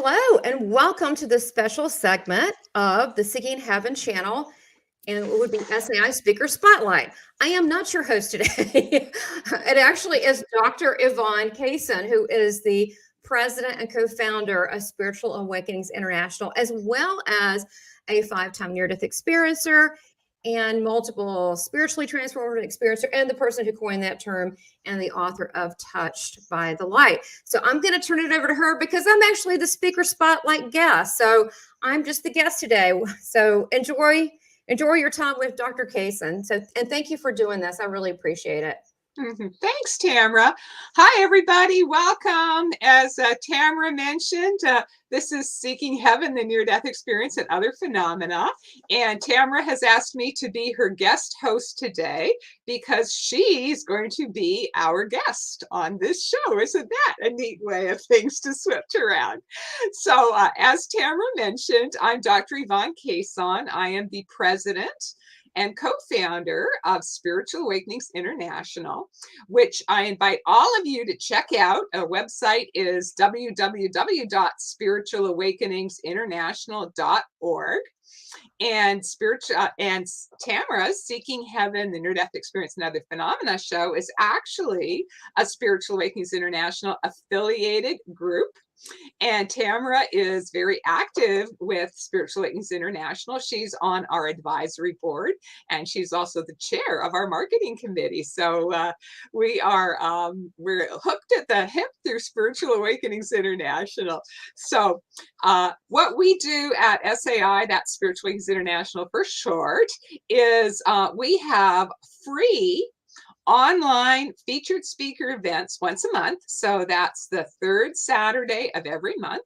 Hello, and welcome to this special segment of the Seeking Heaven channel, and it would be SAI Speaker Spotlight. I am not your host today. It actually is Dr. Yvonne Kaysen, who is the president and co-founder of Spiritual Awakenings International, as well as a 5-time near-death experiencer and multiple spiritually transformative experiencer, and the person who coined that term and the author of Touched by the Light. So I'm going to turn it over to her because I'm actually the speaker spotlight guest. So I'm just the guest today. So enjoy your time with Dr. Kaysen. And thank you for doing this. I really appreciate it. Thanks, Tamara. Hi, everybody. Welcome. As Tamara mentioned, this is Seeking Heaven, the Near-Death Experience and Other Phenomena. And Tamara has asked me to be her guest host today because she's going to be our guest on this show. Isn't that a neat way of things to switch around? So as Tamara mentioned, I'm Dr. Yvonne Kaysen. I am the president and co-founder of Spiritual Awakenings International, which I invite all of you to check out. Our website is www.spiritualawakeningsinternational.org. And Tamara's Seeking Heaven, the Near-Death Experience and Other Phenomena show is actually a Spiritual Awakenings International affiliated group. And Tamara is very active with Spiritual Awakenings International. She's on our advisory board, and she's also the chair of our marketing committee. So we're hooked at the hip through Spiritual Awakenings International. So what we do at SAI, that's Spiritual Awakenings International for short, is we have free online featured speaker events once a month. So that's the third Saturday of every month.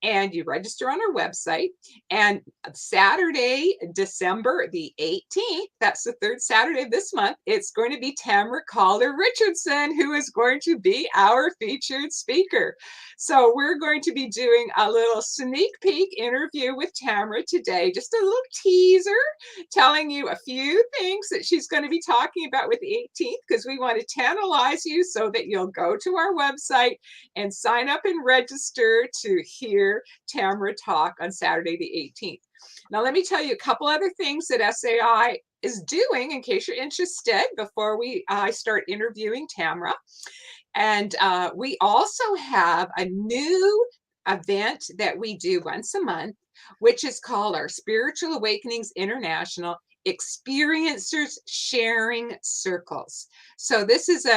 And you register on our website. And Saturday, December the 18th, that's the third Saturday of this month, it's going to be Tamara Caulder Richardson, who is going to be our featured speaker. So we're going to be doing a little sneak peek interview with Tamara today, just a little teaser, telling you a few things that she's going to be talking about with the 18th, because we want to tantalize you so that you'll go to our website and sign up and register to hear Tamara talk on Saturday the 18th. Now, let me tell you a couple other things that SAI is doing in case you're interested before I start interviewing Tamara. And we also have a new event that we do once a month, which is called our Spiritual Awakenings International Experiencers Sharing Circles. So this is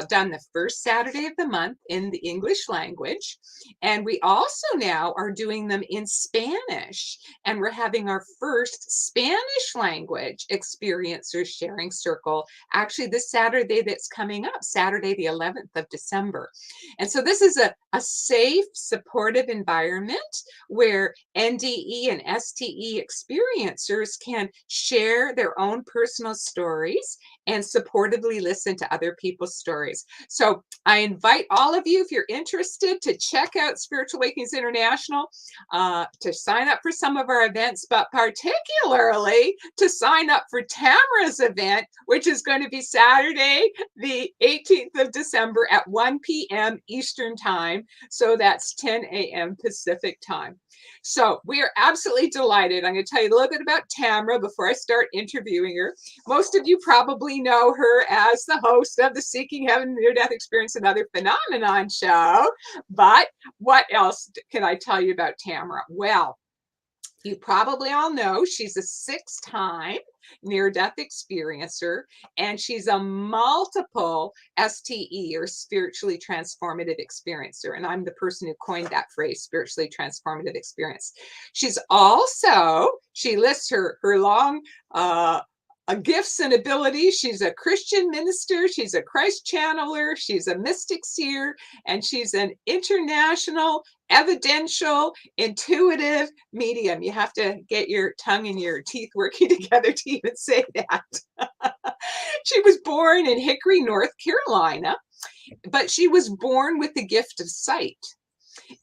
done the first Saturday of the month in the English language. And we also now are doing them in Spanish. And we're having our first Spanish language Experiencers Sharing Circle, actually this Saturday that's coming up, Saturday the 11th of December. And so this is a safe, supportive environment where NDE and STE experiencers can share their own personal stories and supportively listen to other people's stories. So I invite all of you, if you're interested, to check out Spiritual Awakenings International, to sign up for some of our events, but particularly to sign up for Tamara's event, which is going to be Saturday, the 18th of December at 1 p.m. Eastern Time. So that's 10 a.m. Pacific Time. So we are absolutely delighted. I'm going to tell you a little bit about Tamara before I start interviewing her. Most of you probably know her as the host of the Seeking Heaven, Near-Death Experience and Other Phenomenon show. But what else can I tell you about Tamara? Well, you probably all know she's a 6-time near-death experiencer, and she's a multiple STE or spiritually transformative experiencer. And I'm the person who coined that phrase, spiritually transformative experience. She's also, she lists her long gifts and abilities. She's a Christian minister, she's a Christ channeler, she's a mystic seer, and she's an international evidential intuitive medium. You have to get your tongue and your teeth working together to even say that. She was born in Hickory, North Carolina, but she was born with the gift of sight.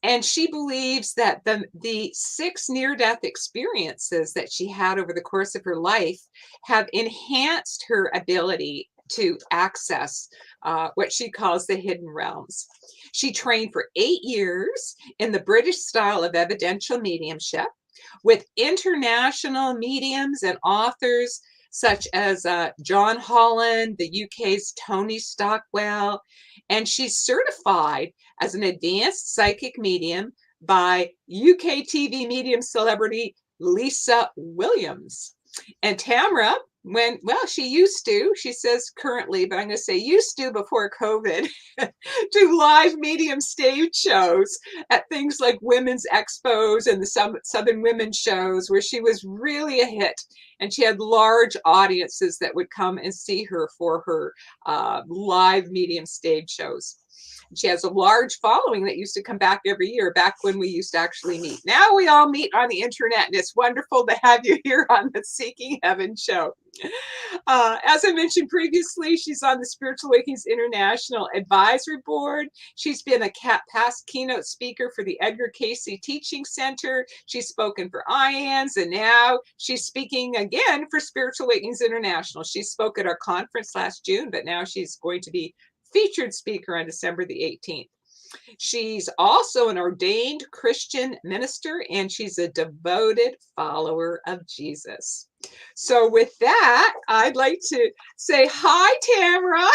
And she believes that the 6 near-death experiences that she had over the course of her life have enhanced her ability to access what she calls the hidden realms. She trained for 8 years in the British style of evidential mediumship with international mediums and authors such as John Holland, the UK's Tony Stockwell, and she's certified as an advanced psychic medium by UK TV medium celebrity Lisa Williams. And Tamara, she used to, she says currently, but I'm going to say used to before COVID, do live medium stage shows at things like Women's Expos and the Southern Women's shows, where she was really a hit. And she had large audiences that would come and see her for her live medium stage shows. She has a large following that used to come back every year, back when we used to actually meet. Now we all meet on the internet, and it's wonderful to have you here on the Seeking Heaven show. As I mentioned previously, she's on the Spiritual Awakenings International Advisory Board. She's been a past keynote speaker for the Edgar Cayce Teaching Center. She's spoken for IANS, and now she's speaking again for Spiritual Awakenings International. She spoke at our conference last June, but now she's going to be featured speaker on December the 18th. She's also an ordained Christian minister, and she's a devoted follower of Jesus. So with that, I'd like to say hi, Tamara.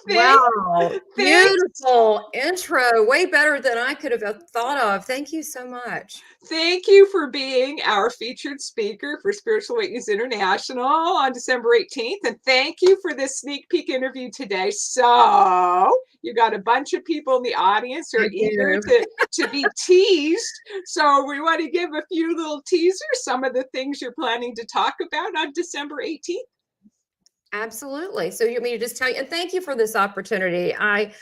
Wow, beautiful intro. Way better than I could have thought of. Thank you so much. Thank you for being our featured speaker for Spiritual Awakenings International on December 18th. And thank you for this sneak peek interview today. So you got a bunch of people in the audience who are eager to be teased. So we want to give a few little teasers, some of the things you're planning to talk about on December 18th. Absolutely. So you want me to just tell you, and thank you for this opportunity. I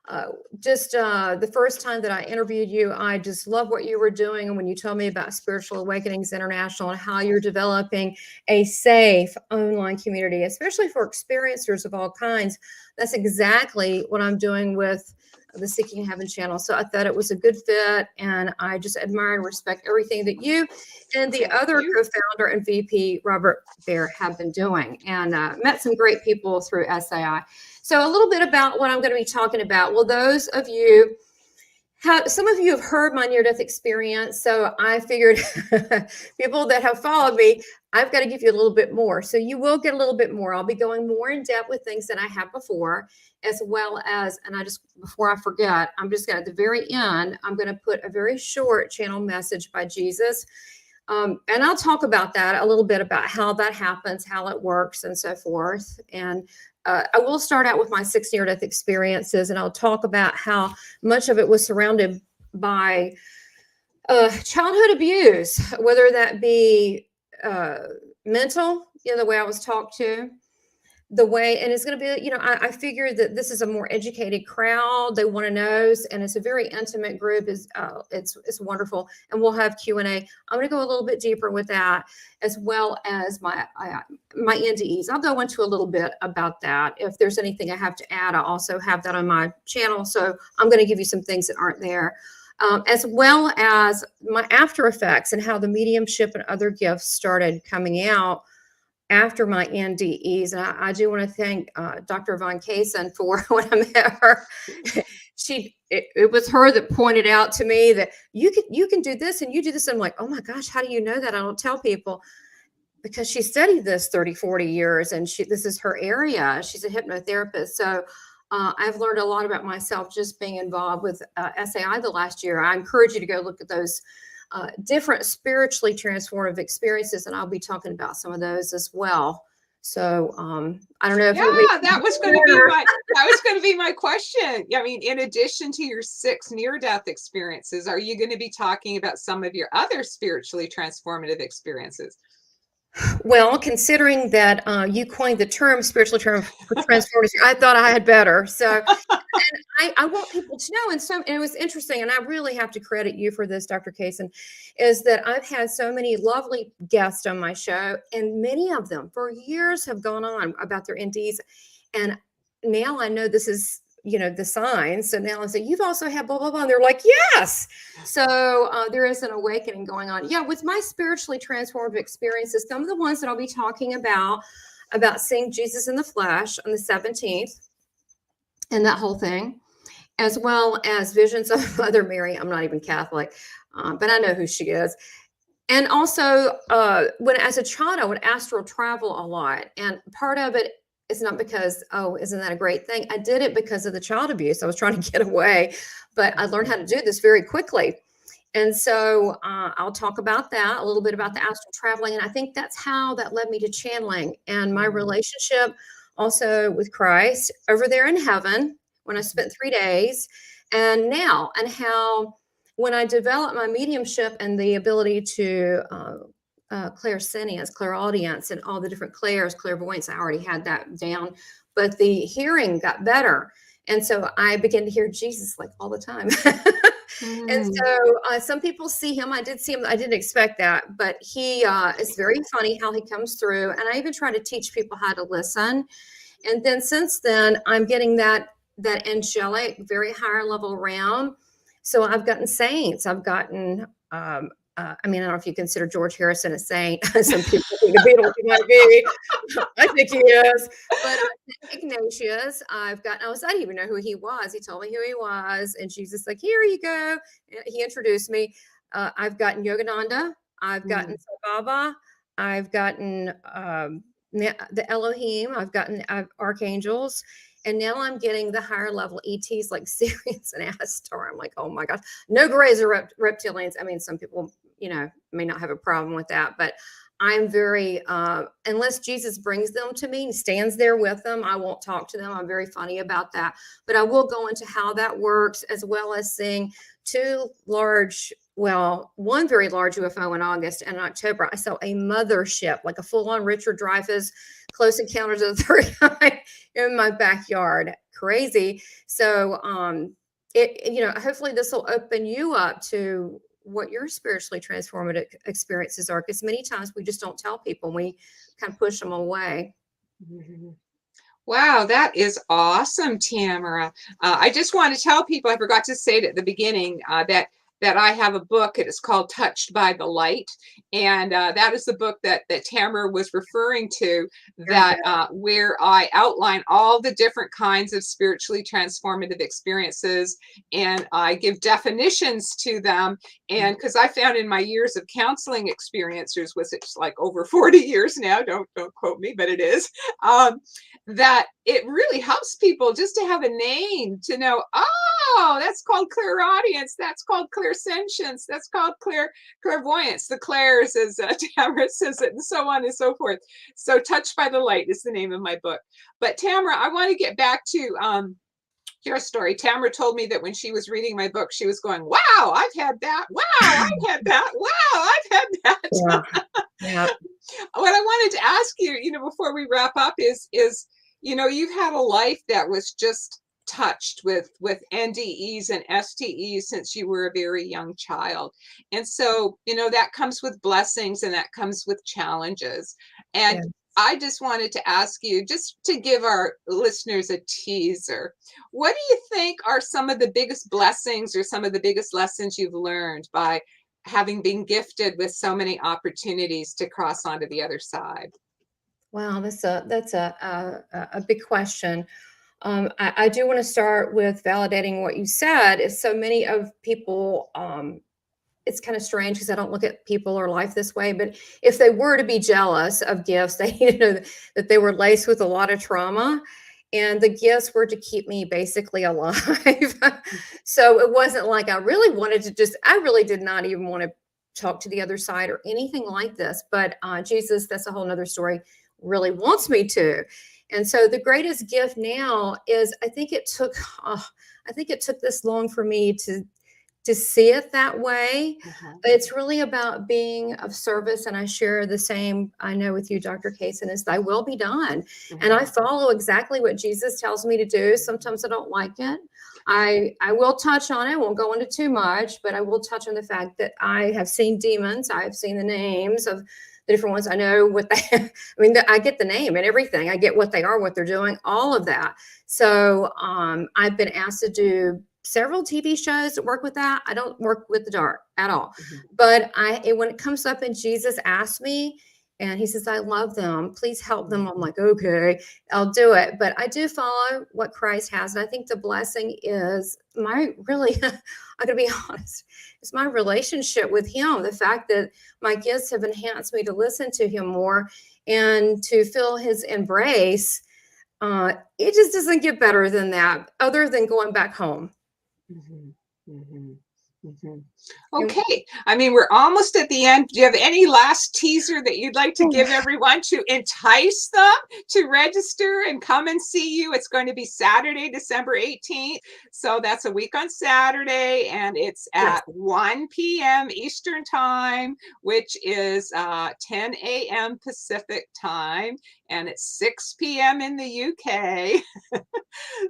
the first time that I interviewed you, I just love what you were doing. And when you told me about Spiritual Awakenings International and how you're developing a safe online community, especially for experiencers of all kinds, that's exactly what I'm doing with the Seeking Heaven channel. So I thought it was a good fit, and I just admire and respect everything that you and the other co-founder and VP, Robert Bear, have been doing, and met some great people through SAI. So a little bit about what I'm going to be talking about. Well, those of you, some of you have heard my near-death experience, so I figured people that have followed me, I've got to give you a little bit more. So you will get a little bit more. I'll be going more in depth with things that I have before, as well as, and before I forget, I'm just going to, at the very end, I'm going to put a very short channel message by Jesus. And I'll talk about that a little bit, about how that happens, how it works, and so forth. And I will start out with my 6 near-death experiences, and I'll talk about how much of it was surrounded by childhood abuse, whether that be mental, the way I was talked to, and it's going to be, I figure that this is a more educated crowd. They want to know, and it's a very intimate group. It's wonderful. And we'll have Q&A. I'm going to go a little bit deeper with that, as well as my NDEs. I'll go into a little bit about that. If there's anything I have to add, I also have that on my channel. So I'm going to give you some things that aren't there, as well as my after effects and how the mediumship and other gifts started coming out after my NDEs. And I do want to thank Dr. Von Kaysen for when I met her. It was her that pointed out to me that you can do this and you do this. And I'm like, oh my gosh, how do you know that? I don't tell people, because she studied this 30, 40 years, and this is her area. She's a hypnotherapist. So I've learned a lot about myself just being involved with SAI the last year. I encourage you to go look at those different spiritually transformative experiences, and I'll be talking about some of those as well. So I don't know if that was going to be my question. I mean, in addition to your 6 near-death experiences, are you going to be talking about some of your other spiritually transformative experiences? Well, considering that you coined the term spiritual transformative, I thought I had better. So, and I want people to know, and it was interesting, and I really have to credit you for this, Dr. Kaysen, is that I've had so many lovely guests on my show, and many of them for years have gone on about their NDEs, and now I know this is, the signs. So now I say, you've also had blah, blah, blah. And they're like, yes. So there is an awakening going on. Yeah. With my spiritually transformative experiences, some of the ones that I'll be talking about, about seeing Jesus in the flesh on the 17th and that whole thing, as well as visions of Mother Mary. I'm not even Catholic, but I know who she is. And also, when as a child, I would astral travel a lot. And part of it is not because, oh, isn't that a great thing? I did it because of the child abuse. I was trying to get away, but I learned how to do this very quickly. And so I'll talk about that, a little bit about the astral traveling. And I think that's how that led me to channeling and my relationship also with Christ over there in heaven when I spent 3 days. And now, and how when I developed my mediumship and the ability to clairsentience, clairaudience, and all the different clairs, clairvoyance, I already had that down, but the hearing got better. And so I began to hear Jesus like all the time. And so some people see him. I did see him. I didn't expect that, but he is very funny how he comes through. And I even try to teach people how to listen. And then since then, I'm getting that angelic, very higher level realm. So I've gotten saints. I've gotten, I mean, I don't know if you consider George Harrison a saint. Some people think the Beatles might be. I think he is. But Ignatius, I didn't even know who he was. He told me who he was. And Jesus like, here you go. He introduced me. I've gotten Yogananda. I've gotten Baba. I've gotten the Elohim. I've gotten archangels. And now I'm getting the higher level ETs like Sirius and Astar. I'm like, oh my gosh, no grays or reptilians. I mean, some people, may not have a problem with that, but I'm very, unless Jesus brings them to me and stands there with them, I won't talk to them. I'm very funny about that, but I will go into how that works, as well as seeing one very large UFO in August, and in October, I saw a mothership, like a full-on Richard Dreyfuss Close Encounters of the Third Kind in my backyard. Crazy. So, hopefully this will open you up to what your spiritually transformative experiences are, because many times we just don't tell people. We kind of push them away. Wow, that is awesome, Tamara. I just want to tell people, I forgot to say it at the beginning, that I have a book. It is called Touched by the Light. And that is the book that Tamara was referring to, that where I outline all the different kinds of spiritually transformative experiences, and I give definitions to them. And because I found in my years of counseling experiences, which it's like over 40 years now, don't quote me, but it is, that it really helps people just to have a name, to know, oh, that's called clairaudience, that's called clairsentience, that's called clairvoyance, the clairs, as Tamara says it, and so on and so forth. So Touched by the Light is the name of my book. But Tamara, I want to get back to your story. Tamara told me that when she was reading my book, she was going, wow, I've had that. Wow, I've had that. Wow, I've had that. Yeah. What I wanted to ask you, before we wrap up is, you've had a life that was just touched with NDEs and STEs since you were a very young child. And so, that comes with blessings and that comes with challenges. And I just wanted to ask you, just to give our listeners a teaser, what do you think are some of the biggest blessings or some of the biggest lessons you've learned by having been gifted with so many opportunities to cross onto the other side? Wow, that's a big question. I do want to start with validating what you said. Is so many of people, it's kind of strange because I don't look at people or life this way, but if they were to be jealous of gifts, they need to know that they were laced with a lot of trauma, and the gifts were to keep me basically alive. So it wasn't like I really wanted to I really did not even want to talk to the other side or anything like this. But Jesus, that's a whole nother story, really wants me to. And so the greatest gift now is, I think it took this long for me to see it that way. It's really about being of service. And I share the same, I know with you, Dr. Kaysen, is thy will be done. And I follow exactly what Jesus tells me to do. Sometimes I don't like it. I will touch on it. Won't go into too much, but I will touch on the fact that I have seen demons. I have seen the names of the different ones. I know what they, I get the name and everything. I get what they are, what they're doing, all of that. So I've been asked to do several TV shows that work with that. I don't work with the dark at all. But when it comes up and Jesus asked me, And he says, I love them. Please help them. I'm like, okay, I'll do it. But I do follow what Christ has. And I think the blessing is I'm going to be honest, it's my relationship with him. The fact that my gifts have enhanced me to listen to him more and to feel his embrace. It just doesn't get better than that, other than going back home. Mhm, mhm, mhm. Okay, I mean, we're almost at the end. Do you have any last teaser that you'd like to give everyone to entice them to register and come and see you? It's going to be Saturday, December 18th. So that's a week on Saturday, and it's Yes. at 1 p.m. Eastern Time, which is 10 a.m. Pacific Time, and it's 6 p.m. in the UK.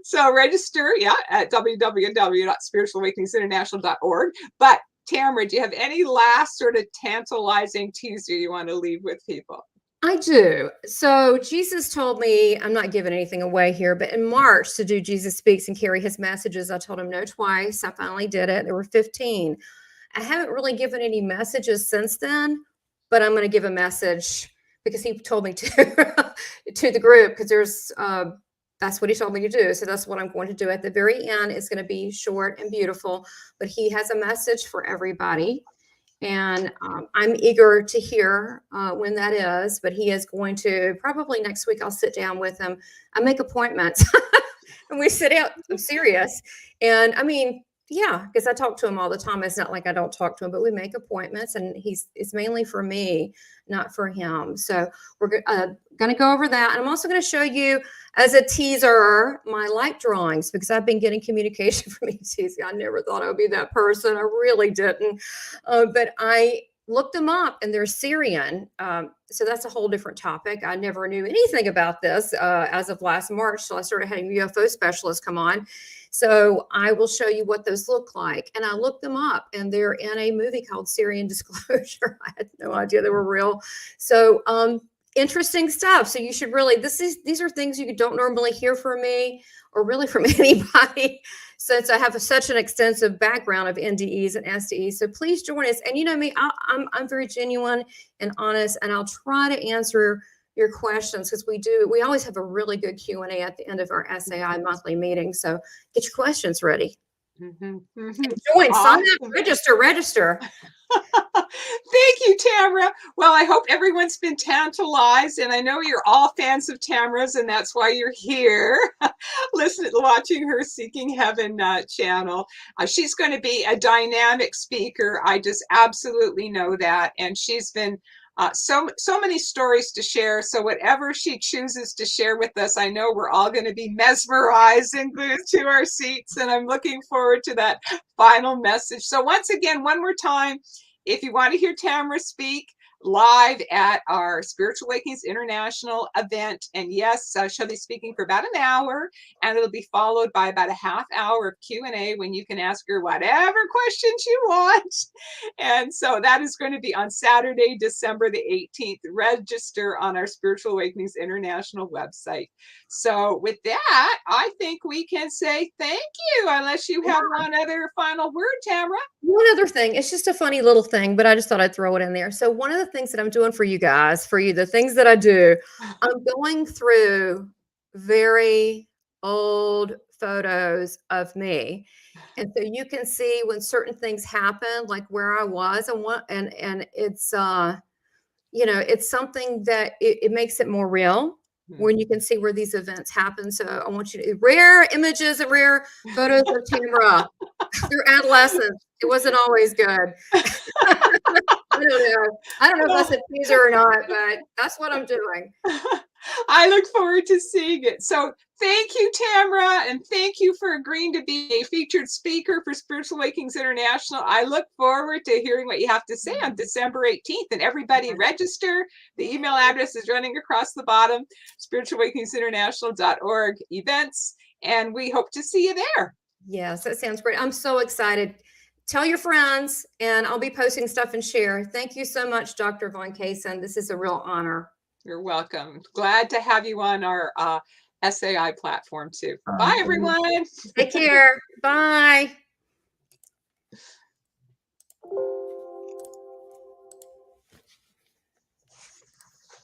So register, at www.spiritualawakeningsinternational.org. But Tamara, do you have any last sort of tantalizing teaser you want to leave with people? I do. So Jesus told me, I'm not giving anything away here, but in March to do Jesus Speaks and carry his messages, I told him no twice. I finally did it. There were 15. I haven't really given any messages since then, but I'm going to give a message because he told me to to the group, because that's what he told me to do. So that's what I'm going to do at the very end. It's going to be short and beautiful, but he has a message for everybody. And I'm eager to hear when that is, but he is going to, probably next week, I'll sit down with him. I make appointments and we sit out. I'm serious. And I mean, yeah, because I talk to him all the time. It's not like I don't talk to him, but we make appointments, and it's mainly for me, not for him. So we're going to go over that. And I'm also going to show you, as a teaser, my light drawings, because I've been getting communication from ETs. I never thought I would be that person. I really didn't. But I looked them up, and they're Syrian. So that's a whole different topic. I never knew anything about this as of last March. So I started having UFO specialists come on. So I will show you what those look like. And I looked them up, and they're in a movie called Syrian Disclosure. I had no idea they were real. So interesting stuff. So you should really, these are things you don't normally hear from me, or really from anybody, since I have such an extensive background of NDEs and STEs. So please join us. And you know me, I'm very genuine and honest, and I'll try to answer your questions, because we always have a really good Q&A at the end of our SAI monthly meeting. So get your questions ready. Join, sign up, register. Thank you, Tamara. Well, I hope everyone's been tantalized, and I know you're all fans of Tamara's, and that's why you're here, watching her Seeking Heaven channel. She's going to be a dynamic speaker. I just absolutely know that, and she's been so many stories to share. So whatever she chooses to share with us, I know we're all going to be mesmerized and glued to our seats, and I'm looking forward to that final message. So once again, one more time, if you want to hear Tamara speak live at our Spiritual Awakenings International event, and yes, she'll be speaking for about an hour, and it'll be followed by about a half hour of Q&A when you can ask her whatever questions you want. And so that is going to be on Saturday, December the 18th. Register on our Spiritual Awakenings International website. So with that, I think we can say thank you, unless you have one other final word, Tamara. One other thing, it's just a funny little thing, but I just thought I'd throw it in there. So one of the things that I'm doing for you guys, the things that I do, I'm going through very old photos of me. And so you can see when certain things happen, like where I was, and it's it's something that it makes it more real when you can see where these events happen. So I want you to rare images and rare photos of Tamara through adolescence. It wasn't always good. I don't know if that's a teaser or not, but that's what I'm doing. I look forward to seeing it. So thank you, Tamara, and thank you for agreeing to be a featured speaker for Spiritual Awakenings International. I look forward to hearing what you have to say on December 18th. And everybody register. The email address is running across the bottom, spiritualawakeningsinternational.org events, and we hope to see you there. Yes, that sounds great. I'm so excited. Tell your friends, and I'll be posting stuff and share. Thank you so much, Dr. Von Kaysen. This is a real honor. You're welcome. Glad to have you on our SAI platform too. Bye, everyone. Take care. Bye.